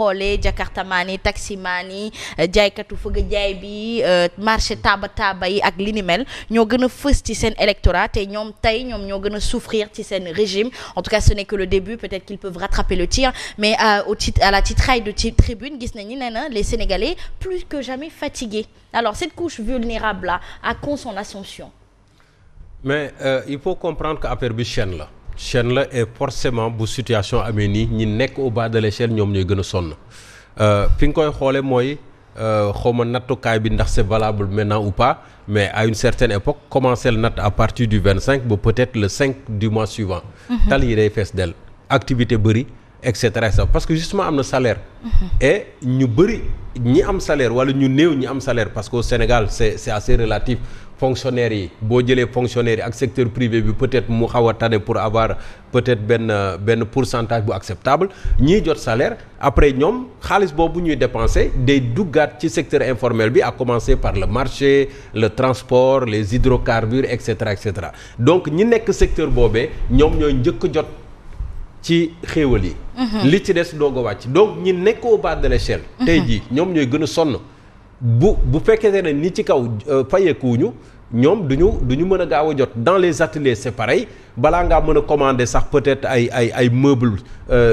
xoolee jakartamaan yi taximaan yi jaaykatu fëgg jaay bi marché taaba yi ak li ni mel ñoo gën a fës ci seen électorat te ñoom ñoo gën a souffrir ci seen régime. En tout cas ce n'est que le début, peut-être qu'ils peuvent rattraper le tir, mais à la titraille de tribune gis nañu nee na les Sénégalais plus que jamais fatigués. Alors cette couche vulnérable là à quand son assomption? Mais il faut comprendre que affaire bi chaîne la et forcément bu situation amee nii ñi nekk au bas de l'échelle ñoom ñooy gën a sonn fi nga koy xoole mooy xawma nattukaay bi ndax c'est valable maintenant ou pas, mais à une certaine époque commencer le natt à partir du 25 ba peut-être le 5 du mois suivant. tal yi day fees del activité bëri et cetera parce que justement am na salaire. et ñu bëri ñi am salaire wala ñu néew ñi am salaire parce que au Sénégal c'est assez relatif. Fonctionnaires yi boo jëlee fonctionnaires yi ak secteur privé bi peut-être mu xaw a tane pour avoir peut-être benn pourcentage bu acceptable ñiy jot salaire après ñoom xaalis boobu ñuy dépenser day duggaat ci secteur informel bi à commencer par le marché le transport les hydrocarbures et cetera et cetera donc ñi nekk secteur boobee ñoom ñooy njëkk jot ci xéewal yi. li ci des doog a wàcc donc ñi nekk au bas de l'échelle. tey jii ñoom ñooy gën a sonn. bu fekkee ne ni ci kaw fayeekuwuñu ñoom duñu mën a gaaw a jot dans les ateliers c'est pareil balaa ngaa mën a commander sax peut-être ay meubles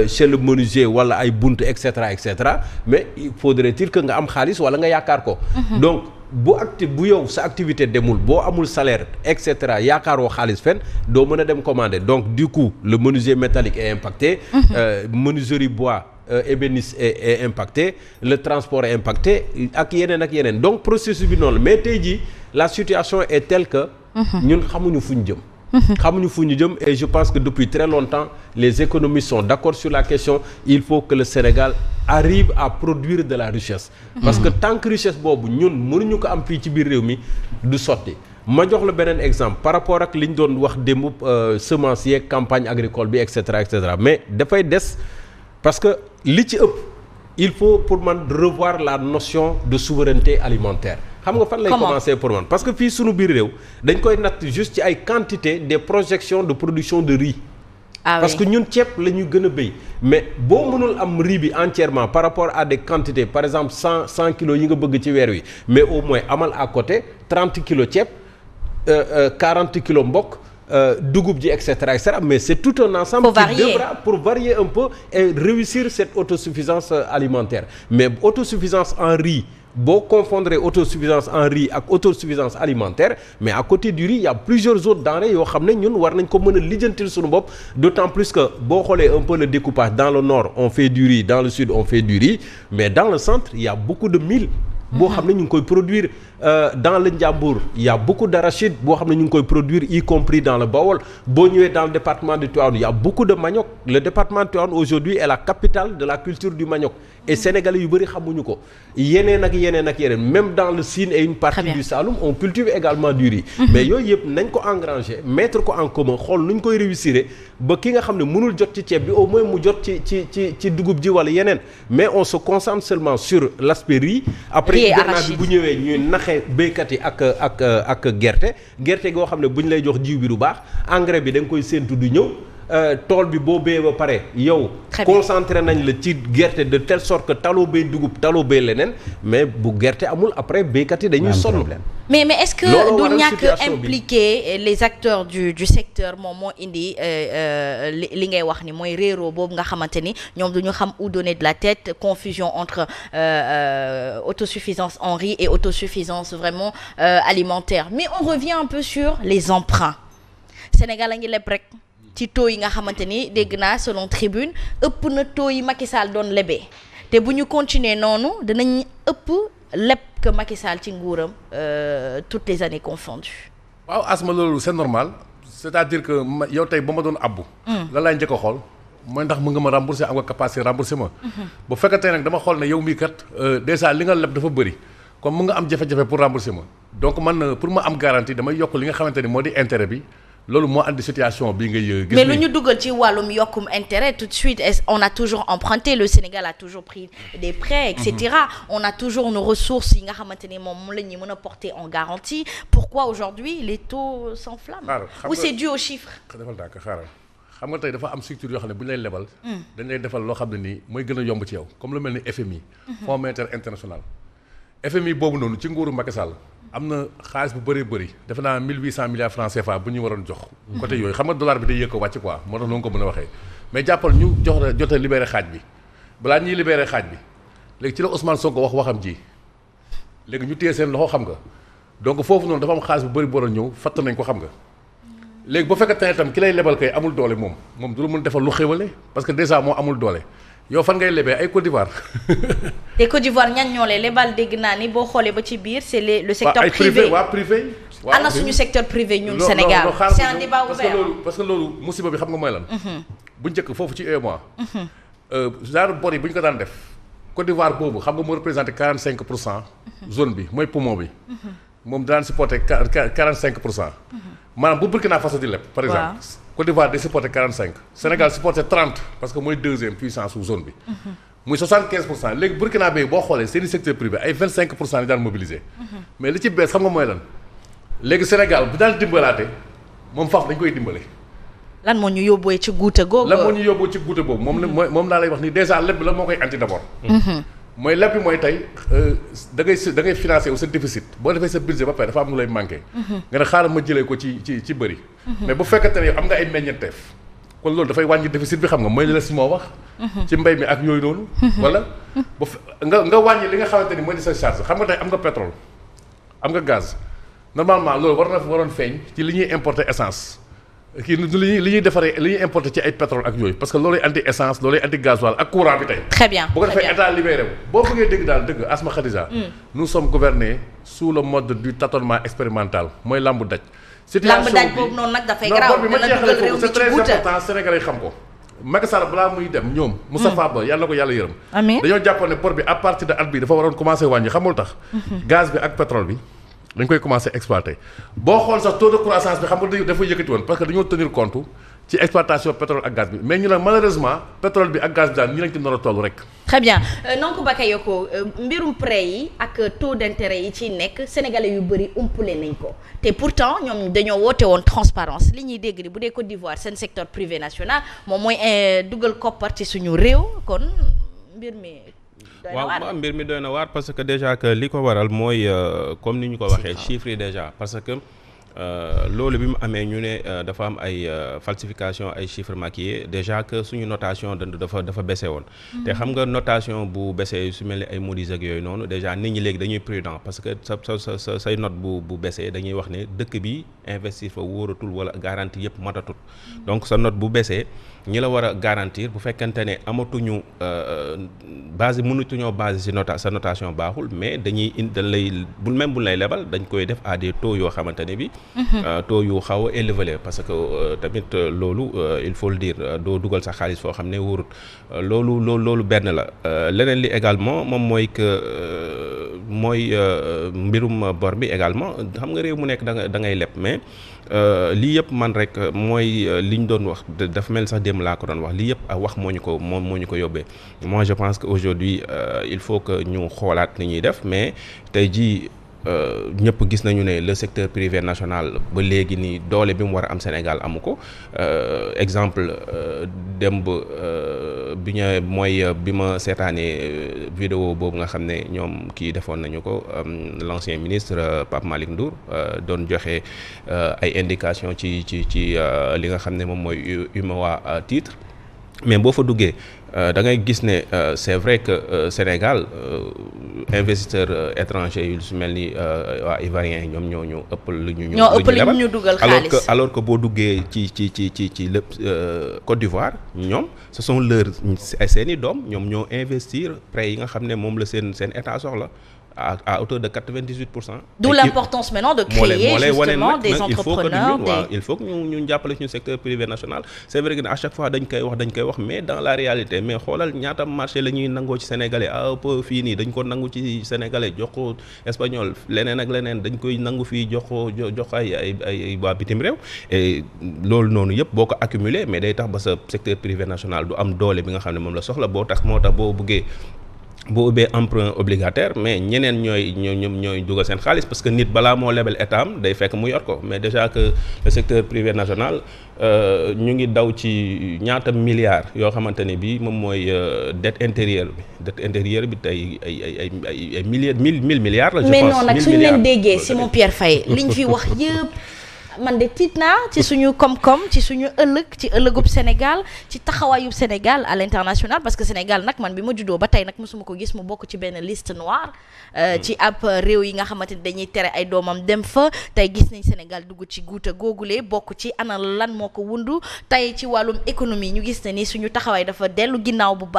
chez le menuisier wala ay bunt et cetera mais il faudrait-il que nga am xaalis wala nga yaakaar ko. donc bu yow sa activité demul boo amul salaire et cetera yaakaaroo xaalis fenn doo mën a dem commander donc du coup le menuisier métallique est impacté. Menuiserie bois. Ébéniste est impacté le transport est impacté ak yeneen donc processus bi noonu mais tey jii la situation est telle que ñun xamuñu fu ñu jëm et je pense que depuis très longtemps les économistes sont d'accord sur la question. Il faut que le Sénégal arrive à produire de la richesse parce que tant que richesse boobu ñun mënuñu ko am fii ci biir réew mi du sotti. ma jox la beneen exemple par rapport ak li ñu doon wax démb semence yeeg campagne agricole bi et cetera mais dafay des parce que li ci ëpp il faut pour man revoir la notion de souveraineté alimentaire. xam nga fan lay commencer pour man parce que fii sunu biir réew dañ koy natt juste ci ay quantité des projections de production de riz. Parce que ñun ceeb la ñu gën a béy mais boo mënul am riz bi entièrement par rapport à des quantités par exemple 100 kilos yi nga bëgg ci weer wi mais au moins amal à côté 30 kilos ceeb 40 kilos mbokk. Dugub ji et cetera mais c'est tout un ensemble qui devra pour varier un peu et réussir cette autosuffisance alimentaire mais autosuffisance en riz boo confondre autosuffisance en riz ak autosuffisance alimentaire mais à côté du riz il y a plusieurs autres denrées yoo xam ne ñun war nañ ko mën a lijjantil suñu bopp d'autant plus que boo xoolee un peu le découpage dans le nord on fait du riz dans le sud on fait du riz mais dans le centre il y a beaucoup de mil boo xam ne ñu ngi koy produire dans le Ndiambour il y a beaucoup d'arachide boo xam ne ñu ngi koy produire y compris dans le Bawol boo ñëwee dans le département de Tivaouane il y a beaucoup de manioc le département de Tivaouane aujourd'hui est la capitale de la culture du manioc et sénégalais yu bëri xamuñu ko yeneen même dans le Sine et une partie du Saloum on cultive également du riz mais yooyu yëpp nañ ko engranger mettre ko en commun xool nu ñu koy réussir ba ki nga xam ne mënul jot ci ceeb bi au moins mu jot ci dugub ji wala yeneen mais on se concentre seulement sur l'aspect riz après gouvernement bi bu ñëwee ñuy naxee béykat yi ak gerte goo xam ne bu ñu lay jox jiw bi du baax engrais bi da nga koy séentu du ñëw tool bi boo béyee ba pare yow concentré nañ la ci gerte de telle sorte que taloo béy dugub taloo béy leneen mais bu gerte amul après béykat yi dañuy sonn mais est-ce que du ñàkk impliquer les acteurs du secteur moom moo indi li ngay wax ni mooy réeroo boobu nga xamante ni ñoom duñu xam où donner de la tête confusion entre autosuffisance en riz et autosuffisance vraiment alimentaire mais on revient un peu sur les emprunts Sénégal a ngi leb rek ci taux yi nga xamante ni dégg naa selon Tribune ëpp na taux yi Macky Sall doon lebee te bu ñu continuer noonu danañ ëpp leb que Macky Sall ci nguuram toutes les années confondues. waaw Asma loolu c'est normal c'est-à-dire que yow tey ba ma doon abbu. lan laay njëkk a xool mooy ndax mën nga ma rembourser am nga capacité rembourser ma. bu fekkatee nag dama xool ne yow mii kat déjà li nga leb dafa bëri comme mën nga am jafe-jafe pour rembourser ma donc man pour ma am garantie damay yokk li nga xamante ni moo di intérêt bi. loolu moo andi situation bi ngay gis. mais lu ñu dugal ci wàllum yokkum intérêt tout de suite on a toujours emprunté le Sénégal a toujours pris des prêts et cetera on a toujours nos ressources yi nga xamante ni moom la ñuy mën a porter en garantie pourquoi aujourd'hui les taux s'enflamment ou c'est dû aux chiffres. defal daaka xaaral xam nga tey dafa am structure yoo xam ne bu ñu lay lebal. dañ lay defal loo xam ne nii mooy gën a yomb ci yow comme lu mel ni FMI. Fonds monétaire international. FMI boobu noonu ci nguuru Macky Sall am na xaalis bu bëree bëri defe naa 1800 milliards francs CFA bu ñu waroon jox. côté yooyu xam nga dollar bi day yëg ko wàcc quoi moo tax noonu ko mën a waxee mais jàppal ñu jot a libéré xaaj bi balaa ñuy libéré xaaj bi léegi ci la Ousmane Sonko wax waxam ji léegi ñu téye seen loxo xam nga donc foofu noonu dafa am xaalis bu bëri bu waroon ñëw fatt nañ ko xam nga. léegi bu fekkee ne itam ki lay lebal kay amul doole moom du la mën defal lu xéwale parce que déjà moo amul doole yow fan ngay lebee ay Côte d'Ivoire. te Côte d'Ivoire ñan ñoo lay lebal dégg naa ni boo xoolee ba ci biir c'est le secteur privé privé. ana suñu secteur privé ñun Sénégal c'est un débat ouvert parce que loolu musiba bi xam nga mooy lan. bu njëkk foofu ci UEMOA. genre bor yi bu ñu ko daan def Côte d'Ivoire boobu xam nga moo représenté 45% zone bi mooy poumon bi. moom daan supporté 45%. maanaam bu Burkina Faso di leb par exemple Côte d'Ivoire day supporté 45 Sénégal supporté 30 parce que mooy deuxième puissance su zone bi muy 75% léegi Burkina Faso boo xoolee seeni secteur privé ay 25% ni daan mobilisé mais li ci bees xam nga mooy lan léegi Sénégal bu daan dimbalaate moom faf dañ koy dimbale lan moo ñu yóbboo ci guute googu lan moo ñu yóbboo ci guute boobu moom laa lay wax ni déjà lépp la moo koy anti d'abord mooy lépp bi mooy tey da ngay financé wu sa déficit boo defee sa budget ba pare dafa am lu lay manqué. nga ne xaaral ma jëlee ko ci bëri. mais bu fekkente ne am nga ay meññeenteef kon loolu dafay wàññi déficit bi xam nga mooy li la si moo wax. ci mbay mi ak yooyu noonu. wala nga wàññi li nga xamante ni mooy di sa charge xam nga tey am nga pétrole am nga gaz normalement loolu waroon feeñ ci li ñuy importer essence. li ñuy defaree li ñuy importer ci ay pétrole ak yooyu parce que looluy anti essence looluy anti gasoil ak courant bi tey. très bien bu ko defee état libéré wu. boo bëggee dégg daal dëgg Asma Khadija. nous sommes gouvernés sous le mode du tâtonnement expérimental mooy lambu daj. situation bi lambu daj boobu noonu nag dafay garaaw dana dugal réew mi ci c'est très important Sénégalais yi xam ko. Macky Sall balaa muy dem ñoom. Moustapha Ba yàlla na ko yàlla yërëm. amiin dañoo jàppoon ne port bi à partir de at bi dafa waroon commencé wàññi xamul tax. gaz bi ak pétrole bi. dañ koy commencer exploiter boo xool sax taux de croissance bi xam nga dafa yëkkati woon parce que dañoo tenir compte ci exploitation pétrole ak gaz bi mais ñu ne malheureusement pétrole bi ak gaz bi daal ñi lañ ci nar a toll rek. très bien donc Bakayoko mbirum prêt yi ak taux d'intérêt yi ci nekk sénégalais yu bëri umpule nañ ko te pourtant ñoom dañoo woote woon transparence li ñuy dégg ni bu dee Côte d'Ivoire seen secteur privé national moom mooy dugal koppar ci suñu réew kon mbir mi. waaw mbir mi doy na waar parce que déjà que li ko waral mooy comme ni ñu ko waxee chiffres yi déjà parce que loolu bi mu amee ñu ne dafa am ay falsification ay chiffres maquillés déjà que suñu notation dafa baissé woon te xam nga notation bu baissé su mel ni ay Moody's ak yooyu noonu déjà nit ñi léegi dañuy prudent parce que say note bu baissé dañuy wax ne dëkk bi investir fa wóoratul wala garantie yëpp matatul donc sa note bu baissé ñi la war a garantir bu fekkente ne amatuñu mënatuñoo base si sa notation baaxul mais dañ lay bu lay lebal dañ koy def à des taux yoo xamante ne bi taux yu xaw a élevé parce que tamit loolu il faut le dire doo dugal sa xaalis foo xam ne wóorut loolu benn la leneen li également moom mooy que mooy mbirum bor bi également xam nga réew mu nekk da ngay leb mais lii yëpp man rek mooy li ñu doon wax dafa mel sax démb laa ko doon wax lii yëpp wax moo ñu ko yóbbee moi je pense que aujourd'hui il faut que ñu xoolaat ni ñuy def mais tey jii ñëpp gis nañu ne le secteur privé national ba léegi nii doole bi mu war a am Sénégal amu ko exemple démb bi ma seetaanee vidéo boobu nga xam ne ñoom kii defoon nañu ko l'ancien ministre Pape Malick Ndour doon joxe ay indication ci li nga xam ne moom mooy UEMOA titre mais boo fa duggee da ngay gis ne c'est vrai que Sénégal investisseurs étrangers yu su mel ni waa ivoiriens yi ñoom ñoo ëpp lu ñu dugal xaalis alors que boo duggee ci lépp Côte d'Ivoire ñoom ce sont seeni doom ñoom ñoo investir prêts yi nga xam ne moom la seen état soxla à hauteur de 98%. D'où l'importance maintenant de créer justement des entrepreneurs. Il faut que ñu jàppale suñu secteur privé national. C'est vrai que à chaque fois dañ koy wax mais dans la réalité mais xoolal ñaata marché la ñuy nangoo ci sénégalais peu fii nii dañ ko nangu ci sénégalais jox ko espagnol leneen ak leneen dañ koy nangu fii jox ay waa bitim réew. Et loolu noonu yëpp boo ko accumulé mais day tax ba sa secteur privé national du am doole bi nga xam ne moom la soxla moo tax boo bëggee boo ubbee emprunt obligataire mais ñeneen ñooy dugal seen xaalis parce que nit balaa moo lebal état am day fekk mu yor ko mais déjà que le secteur privé national ñu ngi daw ci ñaata milliards yoo xamante ne bii moom mooy dette intérieure bi tey ay mille milliards la. je pense mais non nag suñu leen déggee Simon Pierre Faye liñ fi wax yëpp. man de tiit naa ci suñu koom-koom ci suñu ci ëllëgub Sénégal ci taxawaayub Sénégal à l'international parce que Sénégal nag man bi ma juddoo ba tey nag mosuma ko gis mu bokk ci benn liste noire ci ab réew yi nga xamante ni dañuy tere ay doomam dem fa tey gis nañ Sénégal dugg ci guuta googule bokk ci ana lan moo ko wundu tey ci wàllum économie ñu gis ne ni suñu taxawaay dafa dellu ginnaaw bu baax